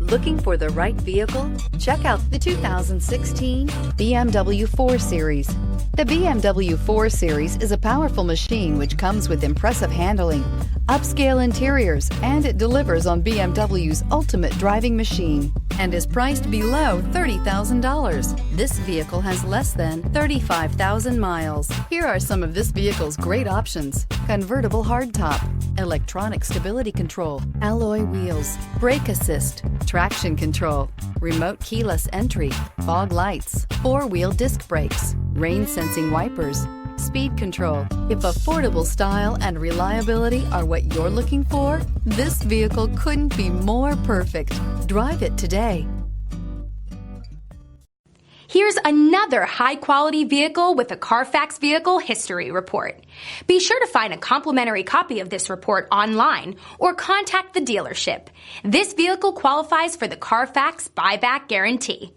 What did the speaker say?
Looking for the right vehicle? Check out the 2016 BMW 4 Series. The BMW 4 Series is a powerful machine which comes with impressive handling, upscale interiors, and it delivers on BMW's ultimate driving machine and is priced below $30,000. This vehicle has less than 35,000 miles. Here are some of this vehicle's great options: convertible hardtop, electronic stability control, alloy wheels, brake assist, traction control, remote keyless entry, fog lights, four-wheel disc brakes, rain-sensing wipers, speed control. If affordable style and reliability are what you're looking for, this vehicle couldn't be more perfect. Drive it today. Here's another high-quality vehicle with a Carfax Vehicle History Report. Be sure to find a complimentary copy of this report online or contact the dealership. This vehicle qualifies for the Carfax Buyback Guarantee.